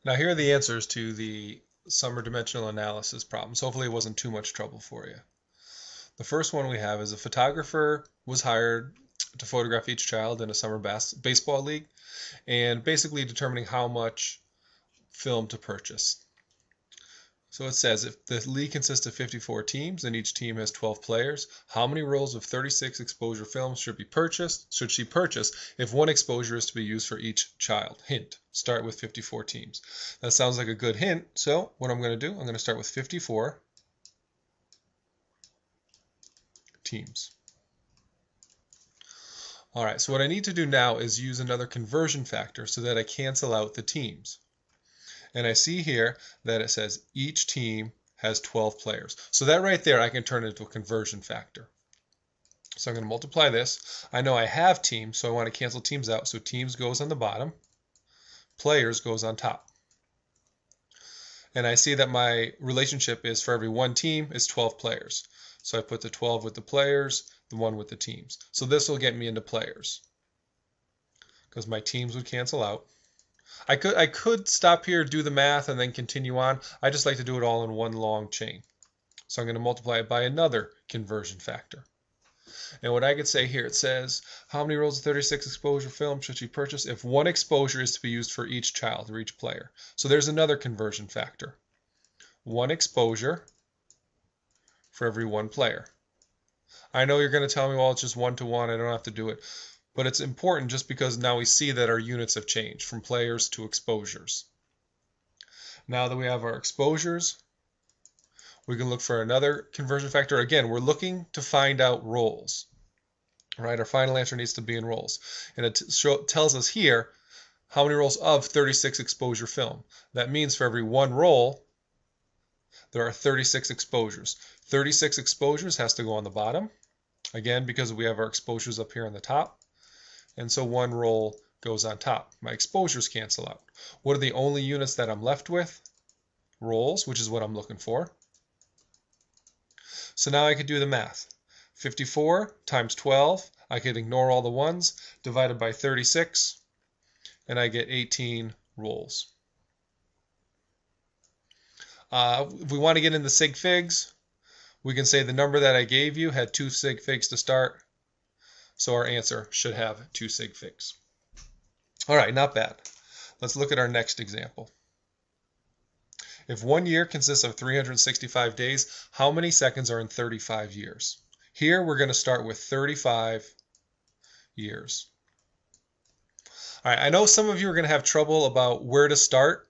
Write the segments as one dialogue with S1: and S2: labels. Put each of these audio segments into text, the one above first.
S1: Now here are the answers to the summer dimensional analysis problems. Hopefully it wasn't too much trouble for you. The first one we have is a photographer was hired to photograph each child in a summer baseball league and basically determining how much film to purchase. So it says if the league consists of 54 teams and each team has 12 players, how many rolls of 36 exposure films should she purchase if one exposure is to be used for each child? Hint, start with 54 teams. That sounds like a good hint. So what I'm going to do, I'm going to start with 54 teams. All right, so what I need to do now is use another conversion factor so that I cancel out the teams. And I see here that it says each team has 12 players. So that right there, I can turn into a conversion factor. So I'm going to multiply this. I know I have teams, so I want to cancel teams out. So teams goes on the bottom, players goes on top. And I see that my relationship is for every one team is 12 players. So I put the 12 with the players, the 1 with the teams. So this will get me into players because my teams would cancel out. I could stop here, do the math, and then continue on. I just like to do it all in one long chain. So I'm going to multiply it by another conversion factor. And what I could say here, it says, how many rolls of 36 exposure film should she purchase if one exposure is to be used for each child or each player? So there's another conversion factor. One exposure for every one player. I know you're going to tell me, well, it's just 1-to-1. I don't have to do it. But it's important just because now we see that our units have changed from players to exposures. Now that we have our exposures, we can look for another conversion factor. Again, we're looking to find out rolls. Right? Our final answer needs to be in rolls. And it tells us here how many rolls of 36 exposure film. That means for every one roll, there are 36 exposures. 36 exposures has to go on the bottom. Again, because we have our exposures up here on the top. And so one roll goes on top. My exposures cancel out. What are the only units that I'm left with? Rolls, which is what I'm looking for. So now I could do the math. 54 times 12, I could ignore all the ones, divided by 36, and I get 18 rolls. If we want to get into sig figs, we can say the number that I gave you had 2 sig figs to start. So our answer should have 2 sig figs. All right, not bad. Let's look at our next example. If 1 year consists of 365 days, how many seconds are in 35 years? Here we're going to start with 35 years. All right, I know some of you are going to have trouble about where to start.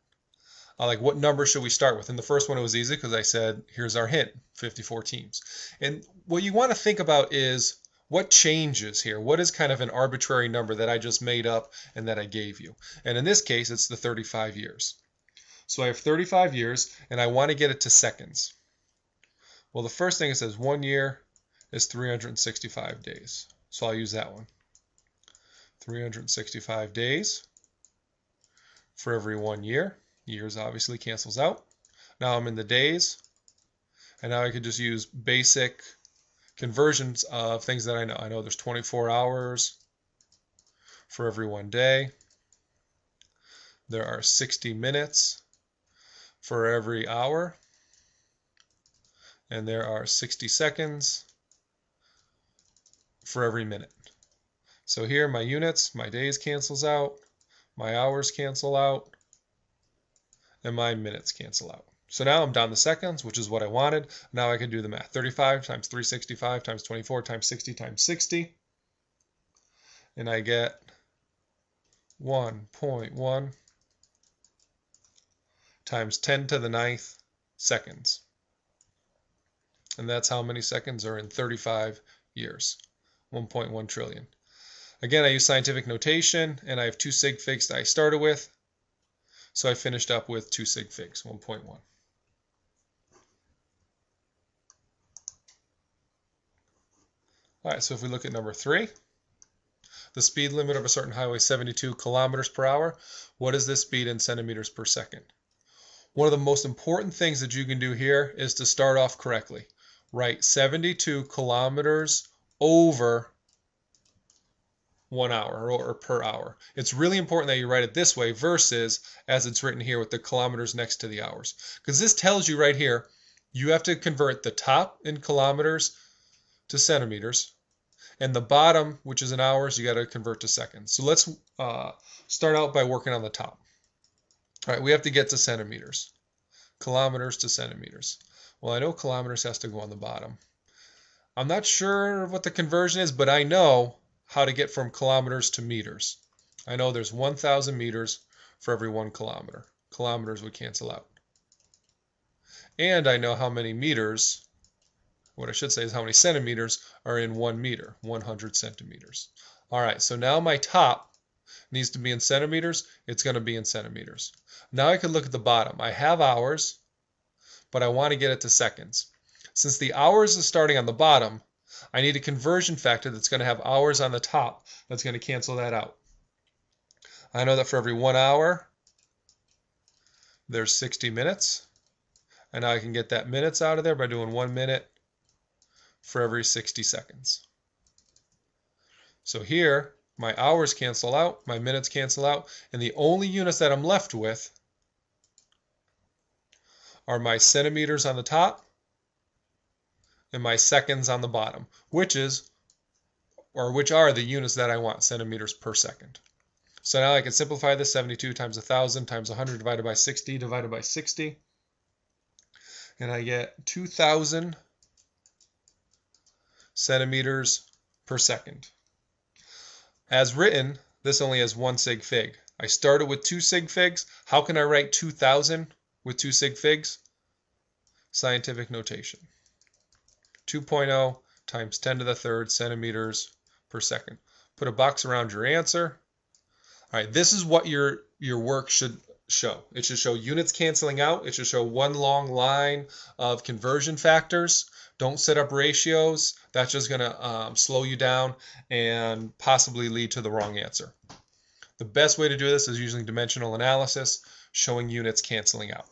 S1: Like what number should we start with? In the first one it was easy because I said, here's our hint, 54 teams. And what you want to think about is what changes here? What is kind of an arbitrary number that I just made up and that I gave you? And in this case, it's the 35 years. So I have 35 years, and I want to get it to seconds. Well, the first thing it says 1 year is 365 days. So I'll use that one. 365 days for every 1 year. Years obviously cancels out. Now I'm in the days, and now I could just use basic conversions of things that I know. I know there's 24 hours for every 1 day. There are 60 minutes for every hour. And there are 60 seconds for every minute. So here my units, my days cancels out, my hours cancel out, and my minutes cancel out. So now I'm down to seconds, which is what I wanted. Now I can do the math. 35 times 365 times 24 times 60 times 60. And I get 1.1 times 10 to the 9th seconds. And that's how many seconds are in 35 years. 1.1 trillion. Again, I use scientific notation, and I have 2 sig figs that I started with. So I finished up with 2 sig figs, 1.1. All right, so if we look at number 3, the speed limit of a certain highway is 72 kilometers per hour. What is this speed in centimeters per second? One of the most important things that you can do here is to start off correctly. Write 72 kilometers over 1 hour or per hour. It's really important that you write it this way versus as it's written here with the kilometers next to the hours. Because this tells you right here, you have to convert the top in kilometers to centimeters, and the bottom, which is in hours, you got to convert to seconds. So let's start out by working on the top. All right, we have to get to centimeters. Kilometers to centimeters. Well, I know kilometers has to go on the bottom. I'm not sure what the conversion is, but I know how to get from kilometers to meters. I know there's 1,000 meters for every 1 kilometer. Kilometers would cancel out. And I know how many meters, what I should say is how many centimeters are in 1 meter, 100 centimeters. All right, so now my top needs to be in centimeters. It's going to be in centimeters. Now I can look at the bottom. I have hours, but I want to get it to seconds. Since the hours is starting on the bottom, I need a conversion factor that's going to have hours on the top that's going to cancel that out. I know that for every 1 hour, there's 60 minutes. And now I can get that minutes out of there by doing 1 minute for every 60 seconds. So here, my hours cancel out, my minutes cancel out, and the only units that I'm left with are my centimeters on the top and my seconds on the bottom, which are the units that I want, centimeters per second. So now I can simplify this, 72 times 1,000 times 100 divided by 60 divided by 60. And I get 2,000 centimeters per second. As written, this only has 1 sig fig. I started with 2 sig figs. How can I write 2,000 with 2 sig figs? Scientific notation. 2.0 times 10 to the third centimeters per second. Put a box around your answer. All right, this is what your work should show. It should show units canceling out. It should show one long line of conversion factors. Don't set up ratios. That's just going to slow you down and possibly lead to the wrong answer. The best way to do this is using dimensional analysis, showing units canceling out.